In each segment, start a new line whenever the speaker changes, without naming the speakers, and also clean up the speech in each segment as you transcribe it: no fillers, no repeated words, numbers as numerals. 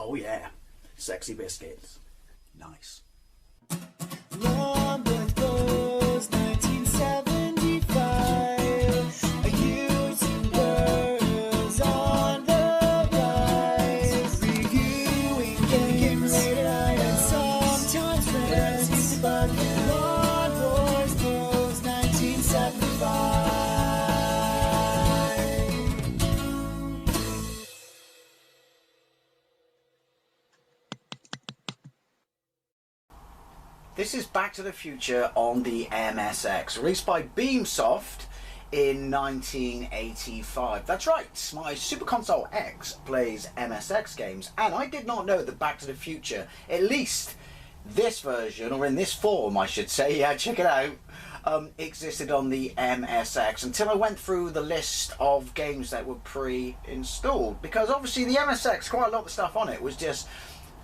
Oh yeah, sexy biscuits. Nice.
Long goes 1975. YouTubers on the rise, reviewing games late at night and sometimes friends. But Long goes 1975.
This is Back to the Future on the MSX, released by Beamsoft in 1985. That's right, my Super Console X plays MSX games, and I did not know that Back to the Future, at least this version, or in this form I should say, yeah, check it out, existed on the MSX until I went through the list of games that were pre-installed, because obviously the MSX, quite a lot of the stuff on it was just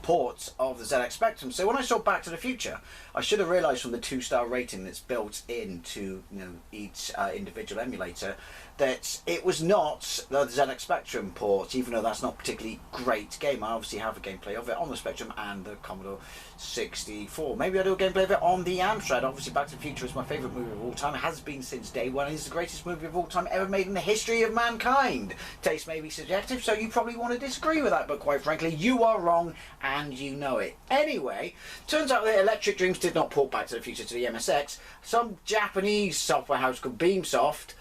ports of the ZX Spectrum. So when I saw Back to the Future, I should have realised from the 2-star rating that's built into each individual emulator that it was not the ZX Spectrum port, even though that's not a particularly great game. I obviously have a gameplay of it on the Spectrum and the Commodore 64. Maybe I do a gameplay of it on the Amstrad. Obviously Back to the Future is my favourite movie of all time. It has been since day one. It is the greatest movie of all time ever made in the history of mankind. Taste may be subjective, so you probably want to disagree with that, but quite frankly, you are wrong and you know it. Anyway, turns out that Electric Dreams did not port Back to the Future to the MSX. Some Japanese software house called Beamsoft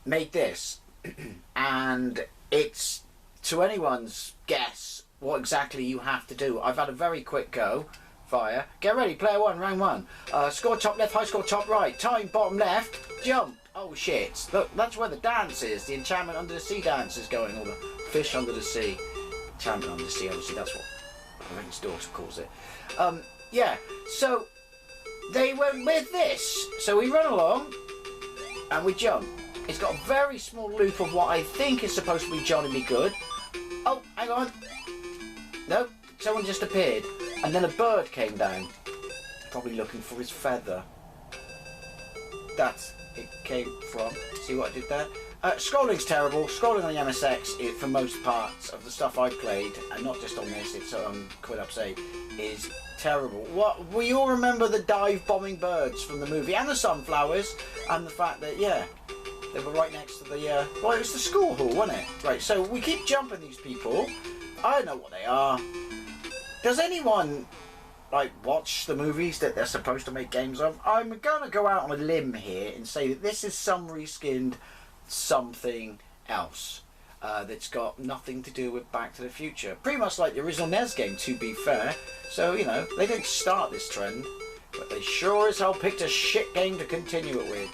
made this, and it's to anyone's guess what exactly you have to do. I've had a very quick go. Fire. Get ready, player one, round one. Score top left, high score top right. Time bottom left, jump. Oh shit. Look, that's where the dance is. The Enchantment Under the Sea dance is going, or the Fish Under the Sea. Enchantment Under the Sea, obviously, that's what Raven's daughter calls it. Yeah, so they went with this. So we run along and we jump. It's got a very small loop of what I think is supposed to be Johnny Be Good. Oh, hang on. No, someone just appeared. And then a bird came down. Probably looking for his feather. That's it came from. See what I did there? Scrolling's terrible. Scrolling on the MSX, for most parts of the stuff I played, and not just on this, it's quite upset, is terrible. What we all remember the dive bombing birds from the movie, and the sunflowers, and the fact that they were right next to the well, it was the school hall, wasn't it? Right. So we keep jumping these people. I don't know what they are. Does anyone like watch the movies that they're supposed to make games of? I'm gonna go out on a limb here and say that this is some reskinned something else that's got nothing to do with Back to the Future. Pretty much like the original NES game, to be fair. So, you know, they didn't start this trend, but they sure as hell picked a shit game to continue it with.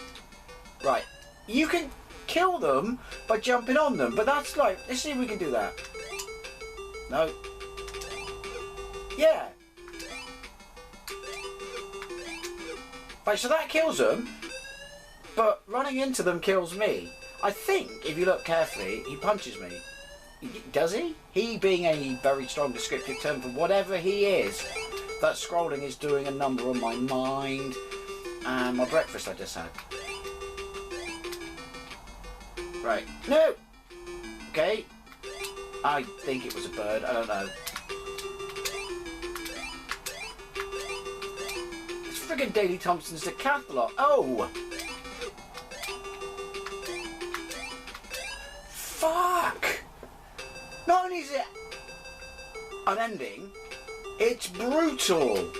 Right, you can kill them by jumping on them, but that's like, let's see if we can do that. No. Yeah. Right, so that kills them, but running into them kills me. I think, if you look carefully, he punches me. Does he? He being a very strong descriptive term for whatever he is. That scrolling is doing a number on my mind and my breakfast I just had. Right. No! Okay. I think it was a bird. I don't know. It's friggin' Daley Thompson's Decathlon. Oh! Fuck! Not only is it unending, it's brutal.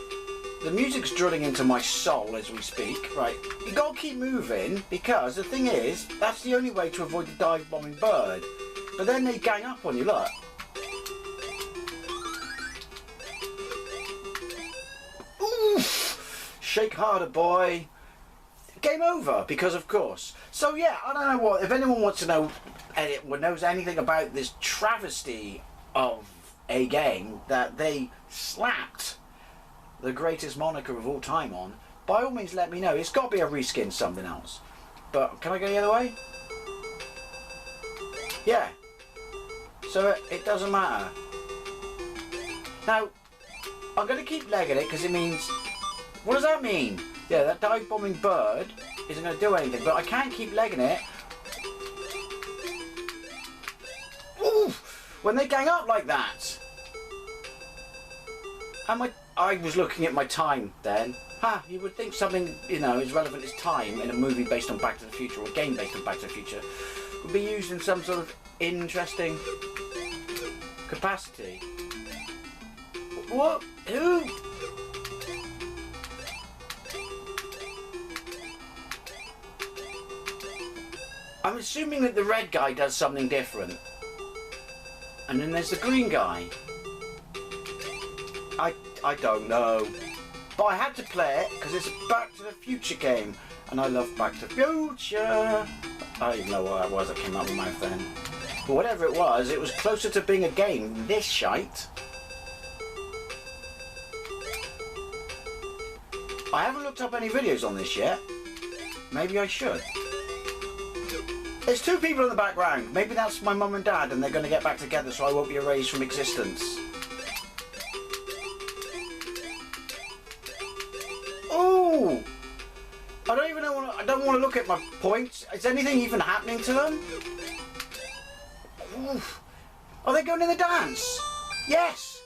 The music's drilling into my soul as we speak. Right, you gotta keep moving, because the thing is, that's the only way to avoid the dive bombing bird. But then they gang up on you, look. Oof! Shake harder, boy. Game over, because of course. So yeah, I don't know what, if anyone wants to know, anyone knows anything about this travesty of a game that they slapped the greatest moniker of all time on, by all means let me know. It's got to be a reskin something else. But can I go the other way? Yeah. So it doesn't matter. Now, I'm going to keep legging it because it means... What does that mean? Yeah, that dive bombing bird isn't going to do anything, but I can't keep legging it. Ooh, when they gang up like that. I was looking at my time then. You would think something, you know, as relevant as time in a movie based on Back to the Future or a game based on Back to the Future would be used in some sort of interesting capacity. What? Who? I'm assuming that the red guy does something different. And then there's the green guy. I don't know. But I had to play it because it's a Back to the Future game. And I love Back to the Future. I don't even know what that was that came out of my mouth then. But whatever it was closer to being a game than this shite. I haven't looked up any videos on this yet. Maybe I should. There's two people in the background. Maybe that's my mum and dad and they're going to get back together so I won't be erased from existence. Oh! I don't even know. I don't want to look at my points. Is anything even happening to them? Oof. Are they going in the dance? Yes!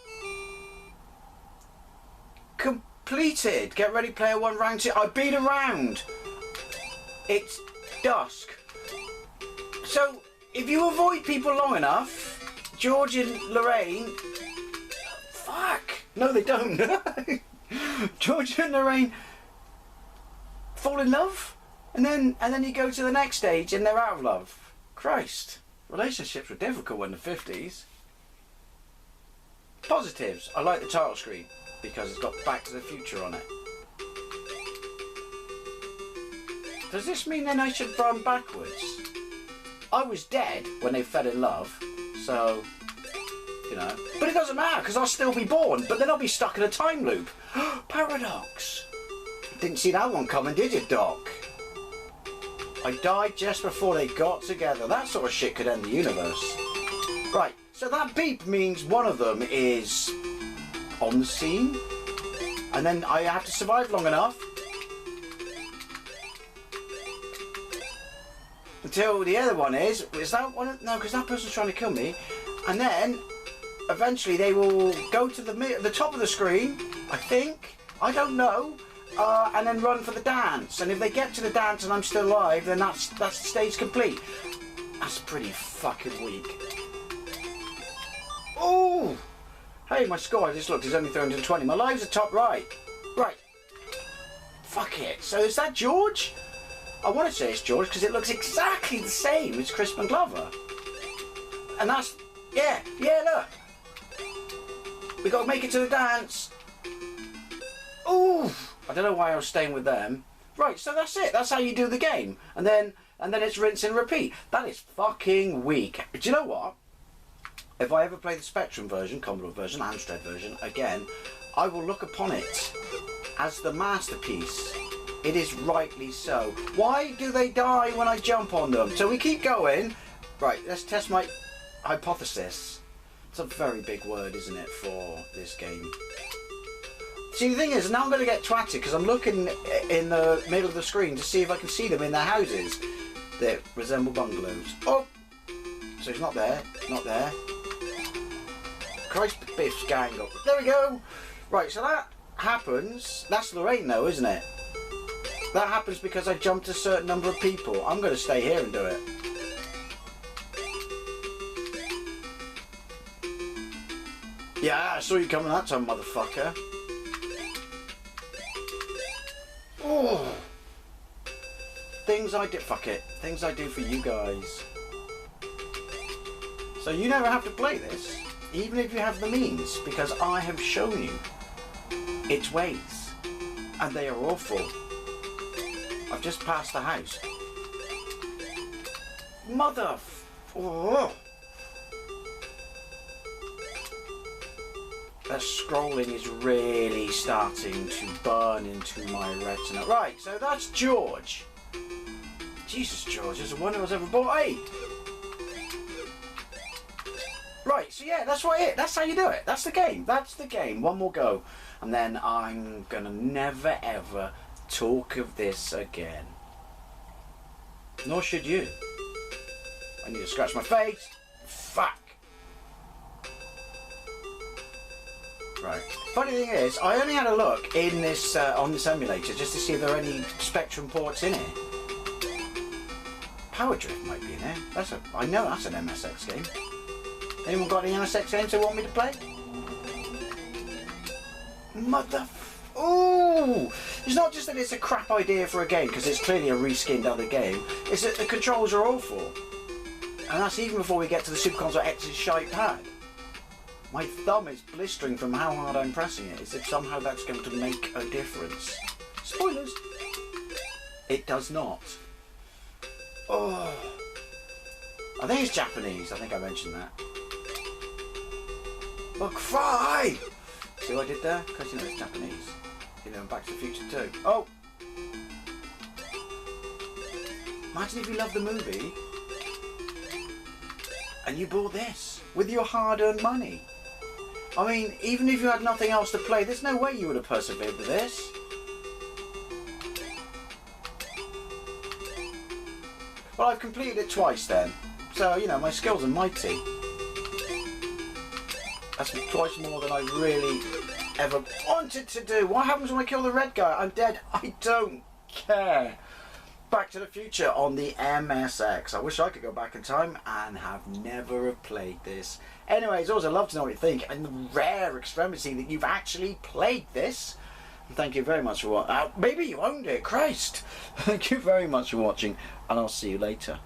Completed. Get ready, player one, round two. I beat a round. It's dusk. So, if you avoid people long enough, George and Lorraine... Fuck! No, they don't. George and Lorraine fall in love, and then you go to the next stage and they're out of love. Christ. Relationships were difficult in the 50s. Positives. I like the title screen because it's got Back to the Future on it. Does this mean then I should run backwards? I was dead when they fell in love, so, you know. But it doesn't matter because I'll still be born, but then I'll be stuck in a time loop. Paradox. Didn't see that one coming, did you, Doc? I died just before they got together. That sort of shit could end the universe. Right, so that beep means one of them is on the scene. And then I have to survive long enough until the other one is that one? No, because that person's trying to kill me. And then eventually they will go to the top of the screen, I think. I don't know. And then run for the dance. And if they get to the dance and I'm still alive, then that's the stage complete. That's pretty fucking weak. Oh! Hey, my score, I just looked, is only 320. My lives are top right. Right. Fuck it. So is that George? I want to say it's George because it looks exactly the same as Crispin Glover. And that's... Yeah, look. We got to make it to the dance. Ooh! I don't know why I was staying with them. Right, so that's it. That's how you do the game. And then it's rinse and repeat. That is fucking weak. Do you know what? If I ever play the Spectrum version, Commodore version, Amstrad version, again, I will look upon it as the masterpiece. It is rightly so. Why do they die when I jump on them? So we keep going. Right, let's test my hypothesis. It's a very big word, isn't it, for this game? See, the thing is, now I'm going to get twatted because I'm looking in the middle of the screen to see if I can see them in their houses that resemble bungalows. Oh! So he's not there. Not there. Christ, Biff's gang up. There we go! Right, so that happens. That's Lorraine, though, isn't it? That happens because I jumped a certain number of people. I'm going to stay here and do it. Yeah, I saw you coming that time, motherfucker. Oh, things I do. Fuck it. Things I do for you guys. So you never have to play this, even if you have the means, because I have shown you its ways, and they are awful. I've just passed the house. Mother. Oh. That scrolling is really starting to burn into my retina. Right, so that's George. Jesus, George, there's a wonder I was ever born. Hey! Right, so yeah, that's what it. That's how you do it. That's the game. That's the game. One more go. And then I'm gonna never ever talk of this again. Nor should you. I need to scratch my face. Fuck. Right. Funny thing is, I only had a look in this on this emulator just to see if there are any Spectrum ports in it. Power Drift might be in there. I know that's an MSX game. Anyone got any MSX games they want me to play? Ooh! It's not just that it's a crap idea for a game, because it's clearly a reskinned other game. It's that the controls are awful. And that's even before we get to the Super Console X's shite pad. My thumb is blistering from how hard I'm pressing it, as if somehow that's going to make a difference. Spoilers! It does not. Oh. I think it's Japanese, I think I mentioned that. Look, fry! See what I did there? Because you know it's Japanese. You know, Back to the Future too. Oh! Imagine if you loved the movie and you bought this with your hard-earned money. I mean, even if you had nothing else to play, there's no way you would have persevered with this. Well, I've completed it twice then. So, you know, my skills are mighty. That's twice more than I really ever wanted to do. What happens when I kill the red guy? I'm dead. I don't care. Back to the Future on the MSX. I wish I could go back in time and have never have played this. Anyways, always I'd love to know what you think, and the rare extremity that you've actually played this. And thank you very much for watching. Maybe you owned it, Christ. Thank you very much for watching, and I'll see you later.